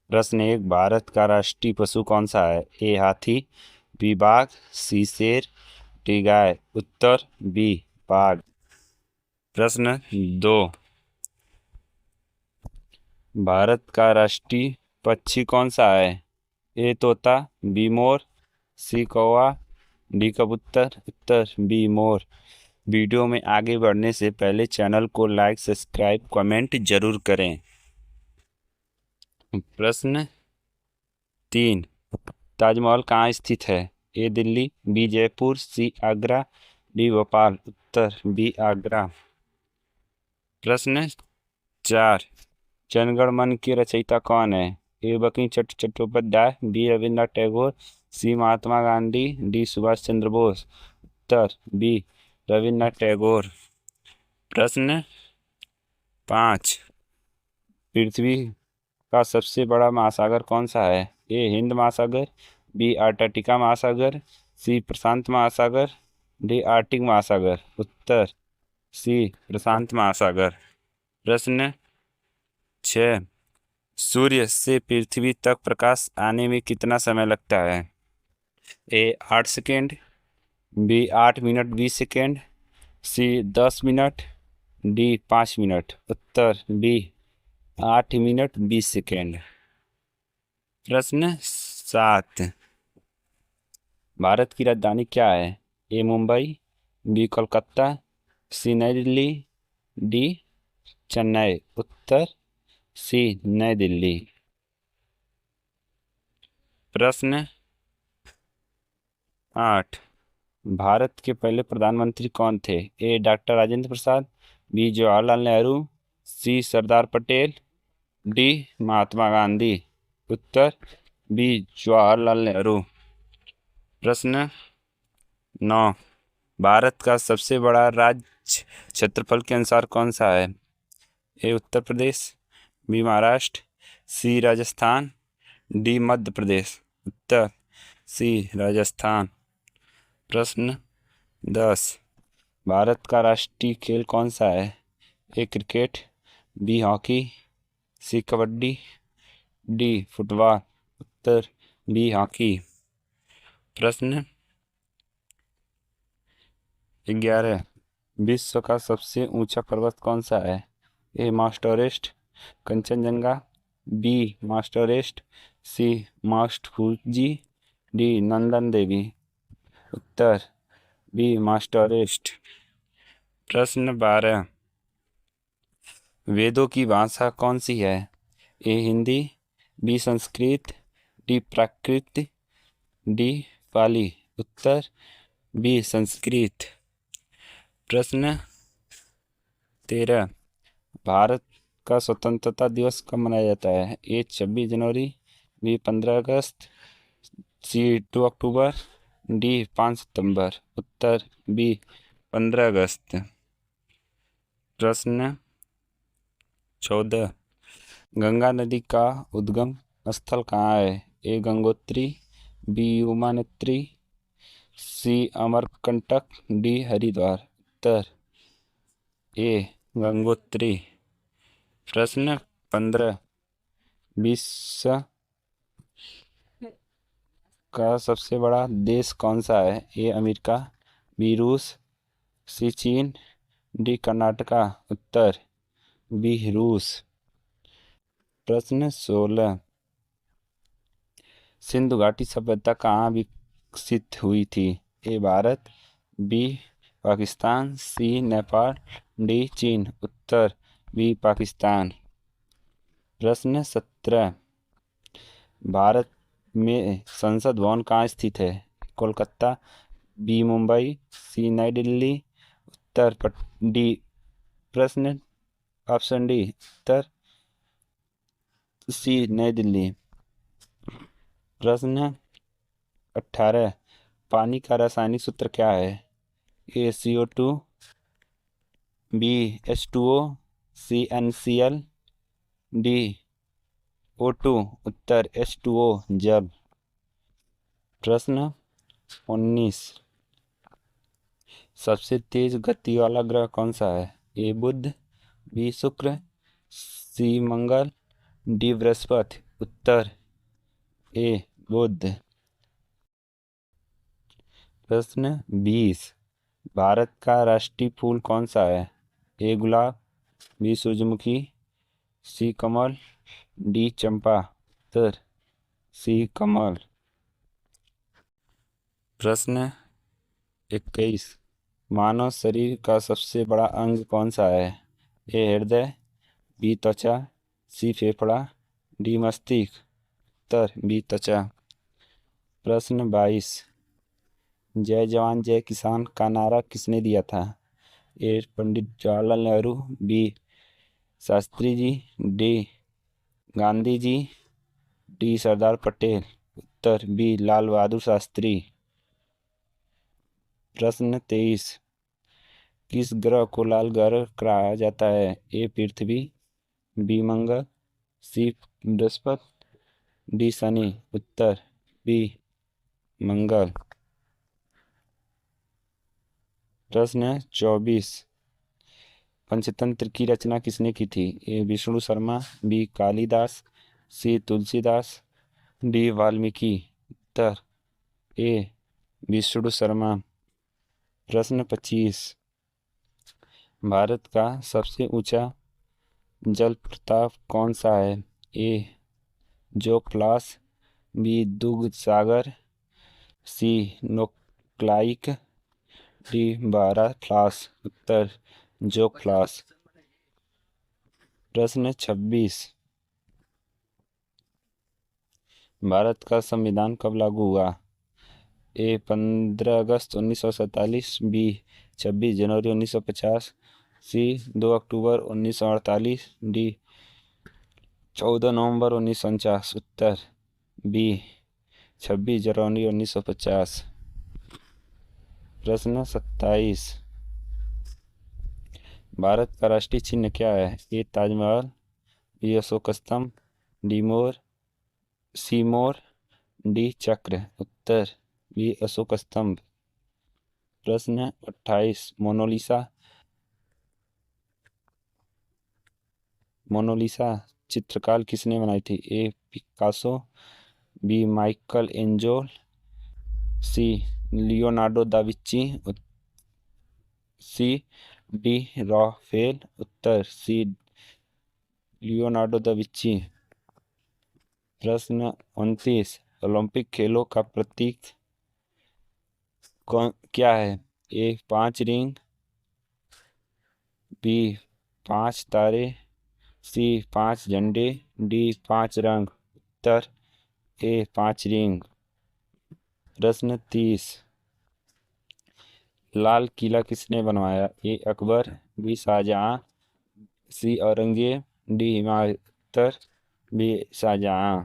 प्रश्न एक, भारत का राष्ट्रीय पशु कौन सा है? ए हाथी, बी बाघ, सी शेर, डी गाय। उत्तर बी बाघ। प्रश्न दो, भारत का राष्ट्रीय पक्षी कौन सा है? ए तोता, बी मोर, सी कौवा, डी कबूतर। उत्तर बी मोर। वीडियो में आगे बढ़ने से पहले चैनल को लाइक, सब्सक्राइब, कमेंट जरूर करें। प्रश्न तीन, ताजमहल कहाँ स्थित है? ए दिल्ली, बी जयपुर, सी आगरा, डी भोपाल। उत्तर बी आगरा। प्रश्न चार, जनगण मन के रचयिता कौन है? ए बंकिम चंद्र चट्टोपाध्याय, बी रविन्द्रनाथ टैगोर, सी महात्मा गांधी, डी सुभाष चंद्र बोस। उत्तर बी रविन्द्रनाथ टैगोर। प्रश्न पाँच, पृथ्वी का सबसे बड़ा महासागर कौन सा है? ए हिंद महासागर, बी अंटार्कटिका महासागर, सी प्रशांत महासागर, डी आर्कटिक महासागर। उत्तर सी प्रशांत महासागर। प्रश्न छः, सूर्य से पृथ्वी तक प्रकाश आने में कितना समय लगता है? ए 8 सेकेंड, बी 8 मिनट 20 सेकेंड, सी 10 मिनट, डी 5 मिनट। उत्तर बी 8 मिनट 20 सेकेंड। प्रश्न सात, भारत की राजधानी क्या है? ए मुंबई, बी कोलकाता, सी नई दिल्ली, डी चेन्नई। उत्तर सी नई दिल्ली। प्रश्न आठ, भारत के पहले प्रधानमंत्री कौन थे? ए डॉक्टर राजेंद्र प्रसाद, बी जवाहरलाल नेहरू, सी सरदार पटेल, डी महात्मा गांधी। उत्तर बी जवाहरलाल नेहरू। प्रश्न नौ, भारत का सबसे बड़ा राज्य क्षेत्रफल के अनुसार कौन सा है? ए उत्तर प्रदेश, बी महाराष्ट्र, सी राजस्थान, डी मध्य प्रदेश। उत्तर सी राजस्थान। प्रश्न 10, भारत का राष्ट्रीय खेल कौन सा है? ए क्रिकेट, बी हॉकी, सी कबड्डी, डी फुटबॉल। उत्तर बी हॉकी। प्रश्न 11, विश्व का सबसे ऊंचा पर्वत कौन सा है? A Mount Everest, Kanchenjunga, B Mount Everest, C Mount Fuji, D Nanda Devi. उत्तर बी माउंट एवरेस्ट। प्रश्न 12, वेदों की भाषा कौन सी है? A Hindi, B Sanskrit, D Prakrit, D Pali. उत्तर बी संस्कृत। प्रश्न 13, भारत का स्वतंत्रता दिवस कब मनाया जाता है? ए 26 जनवरी, बी 15 अगस्त, सी 2 अक्टूबर, डी 5 सितंबर। उत्तर बी 15 अगस्त। प्रश्न 14, गंगा नदी का उद्गम स्थल कहाँ है? ए गंगोत्री, बी उमानेत्री, सी अमरकंटक, डी हरिद्वार। उत्तर ए गंगोत्री। प्रश्न 15, विश्व का सबसे बड़ा देश कौन सा है? ए अमेरिका, बी रूस, सी चीन, डी कर्नाटका। उत्तर बी रूस। प्रश्न 16, सिंधु घाटी सभ्यता कहाँ विकसित हुई थी? ए भारत, बी पाकिस्तान, सी नेपाल, डी चीन। उत्तर बी पाकिस्तान। प्रश्न 17, भारत में संसद भवन कहाँ स्थित है? कोलकाता, बी मुंबई, सी नई दिल्ली, डी प्रश्न ऑप्शन डी उत्तर सी नई दिल्ली। प्रश्न 18, पानी का रासायनिक सूत्र क्या है? ए CO2, बी H2O, सी NCl, डी O2। उत्तर H2O जल। प्रश्न 19, सबसे तेज गति वाला ग्रह कौन सा है? ए बुध, बी शुक्र, सी मंगल, डी बृहस्पति। उत्तर ए बुद्ध। प्रश्न 20। भारत का राष्ट्रीय फूल कौन सा है? ए गुलाब, बी सूरजमुखी, सी कमल, डी चंपा। उत्तर सी कमल। प्रश्न 21। मानव शरीर का सबसे बड़ा अंग कौन सा है? ए हृदय, बी त्वचा, सी फेफड़ा, डी मस्तिष्क। उत्तर बी त्वचा। प्रश्न 22। जय जवान जय किसान का नारा किसने दिया था? ए Pandit Jawaharlal Nehru, B Shastri ji, D Gandhi ji, D Sardar Patel. उत्तर बी लाल बहादुर शास्त्री। प्रश्न 23। किस ग्रह को लाल ग्रह कहा जाता है? ए पृथ्वी, बी मंगल, सी बृहस्पति, डी शनि। उत्तर बी मंगल। प्रश्न 24। पंचतंत्र की रचना किसने की थी? ए विष्णु शर्मा, बी कालिदास, सी तुलसीदास, डी वाल्मीकि। उत्तर ए विष्णु शर्मा। प्रश्न 25। भारत का सबसे ऊंचा जल प्रपात कौन सा है? ए जोगफ्लॉस, बी दूध सागर, सी नोक्लाइक, डी बारा फ्लॉस। उत्तर जोगफ्लॉस। प्रश्न 26। भारत का संविधान कब लागू हुआ? ए 15 अगस्त 1947, बी 26 जनवरी 1950, सी 2 अक्टूबर 1948, डी 14 नवंबर 1949। उत्तर बी 26 जनवरी 1950। प्रश्न 27। भारत का राष्ट्रीय चिन्ह क्या है? ए ताजमहल, बी अशोक स्तंभ, डी मोर, सी मोर, डी चक्र। उत्तर बी अशोक स्तंभ। प्रश्न 28। मोनालिसा चित्रकार किसने बनाई थी? A Picasso, B Michelangelo, C Leonardo da Vinci, C D Raphael. उत्तर सी लियोनार्डो दा विंची। प्रश्न 29। ओलंपिक खेलों का प्रतीक क्या है? ए 5 रिंग, बी 5 तारे, सी 5 झंडे, डी 5 रंग। उत्तर ए 5 रिंग। प्रश्न 30। लाल किला किसने बनवाया? ए अकबर, बी शाहजहां, सी औरंगजेब, डी हुमायूं। उत्तर बी शाहजहां।